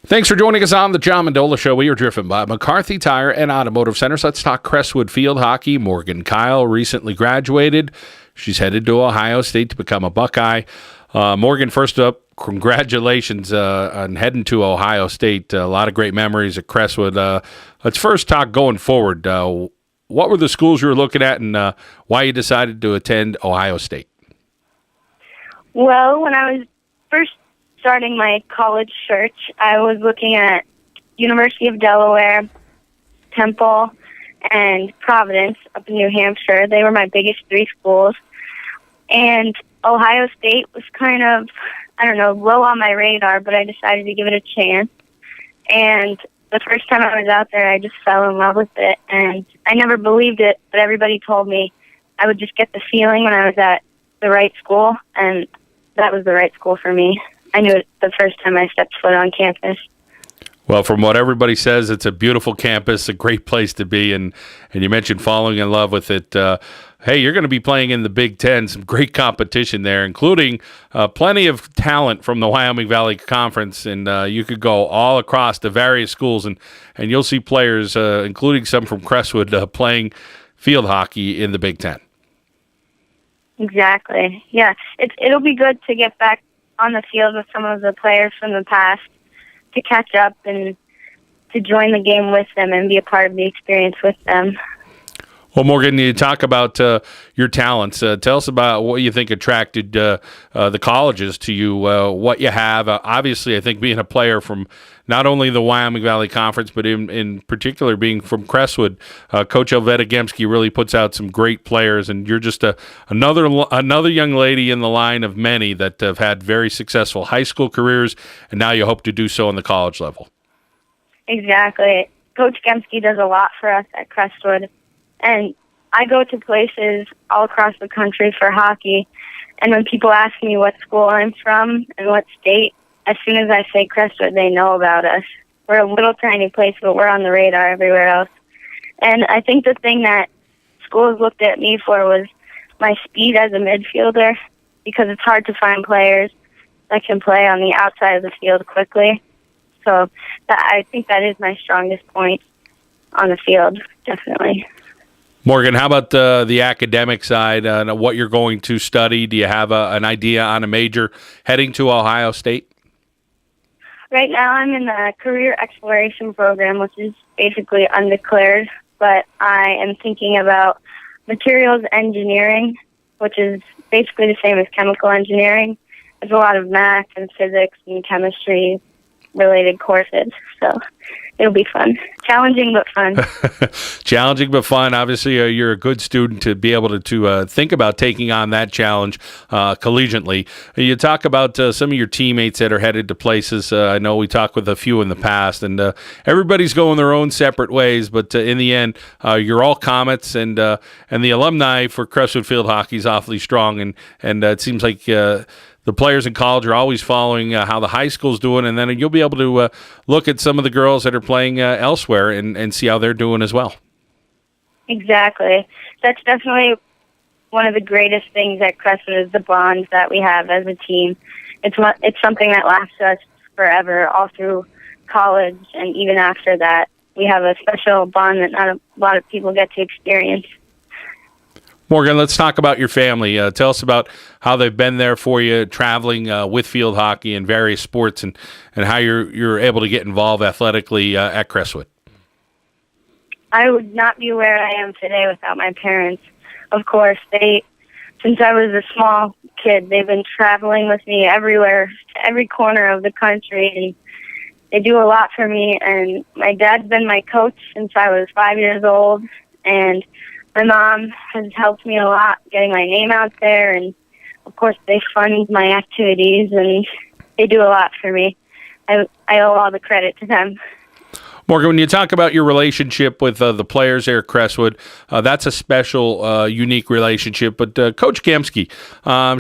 Thanks for joining us on the John Mendola Show. We are driven by McCarthy Tire and Automotive Centers. Let's talk Crestwood field hockey. Morgan Kile recently graduated. She's headed to Ohio State to become a Buckeye. Morgan, first up, congratulations on heading to Ohio State. A lot of great memories at Crestwood. Let's first talk going forward. What were the schools you were looking at and why you decided to attend Ohio State? Well, when I was first starting my college search, I was looking at University of Delaware, Temple, and Providence up in New Hampshire. They were my biggest three schools. And Ohio State was kind of, low on my radar, but I decided to give it a chance. And the first time I was out there, I just fell in love with it. And I never believed it, but everybody told me I would just get the feeling when I was at the right school, and that was the right school for me. I knew it the first time I stepped foot on campus. Well, from what everybody says, it's a beautiful campus, a great place to be, and you mentioned falling in love with it. Hey, you're going to be playing in the Big Ten, some great competition there, including plenty of talent from the Wyoming Valley Conference, and you could go all across the various schools, and you'll see players, including some from Crestwood, playing field hockey in the Big Ten. Exactly. Yeah, it'll be good to get back on the field with some of the players from the past, to catch up and to join the game with them and be a part of the experience with them. Well, Morgan, you talk about your talents. Tell us about what you think attracted the colleges to you, what you have. Obviously, I think being a player from not only the Wyoming Valley Conference, but in particular being from Crestwood, Coach Elvetta Gemski really puts out some great players, and you're just another young lady in the line of many that have had very successful high school careers, and now you hope to do so on the college level. Exactly. Coach Gemski does a lot for us at Crestwood. And I go to places all across the country for hockey, and when people ask me what school I'm from and what state, as soon as I say Crestwood, they know about us. We're a little tiny place, but we're on the radar everywhere else. And I think the thing that schools looked at me for was my speed as a midfielder, because it's hard to find players that can play on the outside of the field quickly. So I think that is my strongest point on the field, definitely. Morgan, how about the academic side, what you're going to study? Do you have an idea on a major heading to Ohio State? Right now I'm in the career exploration program, which is basically undeclared, but I am thinking about materials engineering, which is basically the same as chemical engineering. There's a lot of math and physics and chemistry related courses, so it'll be fun. Challenging but fun. Challenging but fun. Obviously, you're a good student to be able to think about taking on that challenge collegiately. You talk about some of your teammates that are headed to places. I know we talked with a few in the past, and everybody's going their own separate ways, but in the end, you're all Comets, and the alumni for Crestwood Field Hockey is awfully strong, and it seems like the players in college are always following how the high school's doing, and then you'll be able to look at some of the girls that are playing elsewhere and see how they're doing as well. Exactly. That's definitely one of the greatest things at Crestwood is the bonds that we have as a team. It's something that lasts us forever, all through college, and even after that. We have a special bond that not a lot of people get to experience. Morgan, let's talk about your family. Tell us about how they've been there for you, traveling with field hockey and various sports, and how you're able to get involved athletically at Crestwood. I would not be where I am today without my parents. Of course, since I was a small kid, they've been traveling with me everywhere, to every corner of the country, and they do a lot for me. And my dad's been my coach since I was 5 years old, and my mom has helped me a lot getting my name out there, and of course they fund my activities, and they do a lot for me. I owe all the credit to them. Morgan, when you talk about your relationship with the players there at Crestwood, that's a special, unique relationship. But Coach Gemski,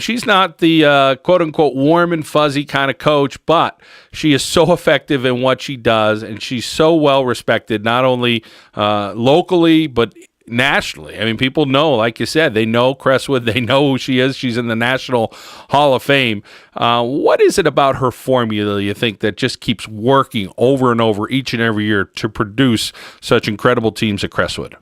she's not the quote-unquote warm and fuzzy kind of coach, but she is so effective in what she does, and she's so well respected, not only locally, but nationally. I mean, people know, like you said, they know Crestwood. They know who she is. She's in the National Hall of Fame. What is it about her formula, you think, that just keeps working over and over each and every year to produce such incredible teams at Crestwood?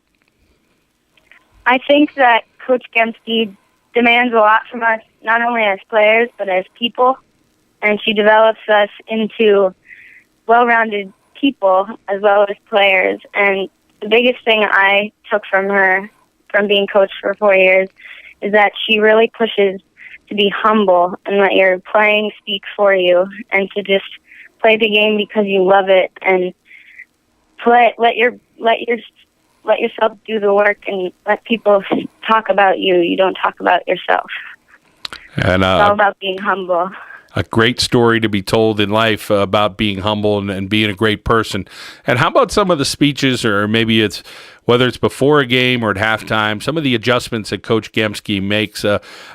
I think that Coach Gemski demands a lot from us, not only as players, but as people. And she develops us into well-rounded people as well as players. And the biggest thing I took from her, from being coached for 4 years, is that she really pushes to be humble and let your playing speak for you, and to just play the game because you love it, and let yourself do the work and let people talk about you. You don't talk about yourself. And it's all about being humble. A great story to be told in life about being humble and being a great person. And how about some of the speeches, or maybe it's whether it's before a game or at halftime, some of the adjustments that Coach Gemski makes?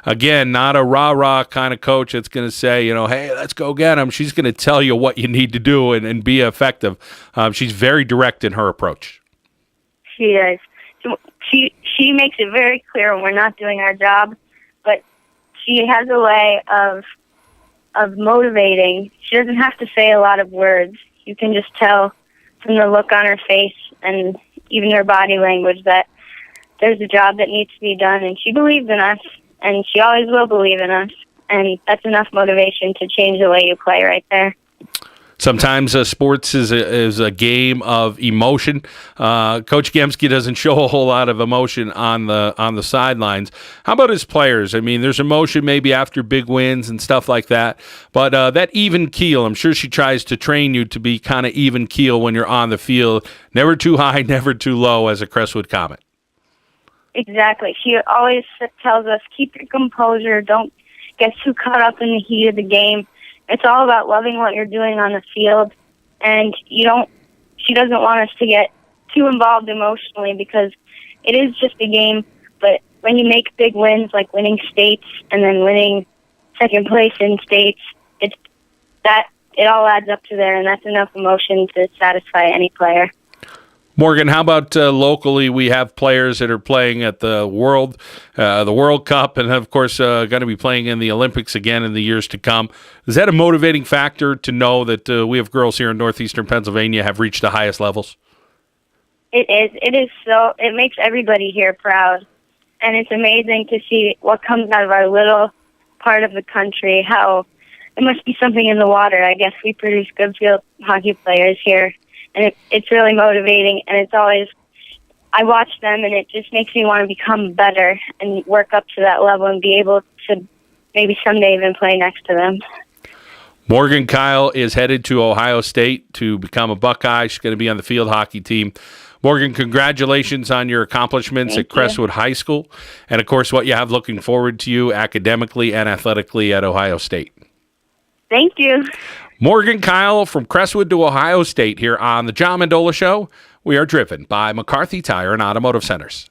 Again, not a rah-rah kind of coach that's going to say, hey, let's go get them. She's going to tell you what you need to do and be effective. She's very direct in her approach. She is. She makes it very clear when we're not doing our job, but she has a way of motivating. She doesn't have to say a lot of words. You can just tell from the look on her face and even her body language that there's a job that needs to be done, and she believes in us, and she always will believe in us, and that's enough motivation to change the way you play right there. Sometimes sports is a game of emotion. Coach Gemski doesn't show a whole lot of emotion on the sidelines. How about his players? I mean, there's emotion maybe after big wins and stuff like that, but that even keel, I'm sure she tries to train you to be kind of even keel when you're on the field. Never too high, never too low as a Crestwood Comet. Exactly. She always tells us, keep your composure, don't get too caught up in the heat of the game. It's all about loving what you're doing on the field, and she doesn't want us to get too involved emotionally, because it is just a game. But when you make big wins, like winning states and then winning second place in states, it all adds up to there, and that's enough emotion to satisfy any player. Morgan, how about locally? We have players that are playing at the World Cup, and of course going to be playing in the Olympics again in the years to come. Is that a motivating factor to know that we have girls here in northeastern Pennsylvania have reached the highest levels? It is. It makes everybody here proud, and it's amazing to see what comes out of our little part of the country. How it must be something in the water. I guess we produce good field hockey players here. And it's really motivating, and it's always, I watch them, and it just makes me want to become better and work up to that level and be able to maybe someday even play next to them. Morgan Kile is headed to Ohio State to become a Buckeye. She's going to be on the field hockey team. Morgan, congratulations on your accomplishments at Crestwood High School, and, of course, what you have looking forward to you academically and athletically at Ohio State. Thank you. Morgan Kile from Crestwood to Ohio State here on the John Mendola Show. We are driven by McCarthy Tire and Automotive Centers.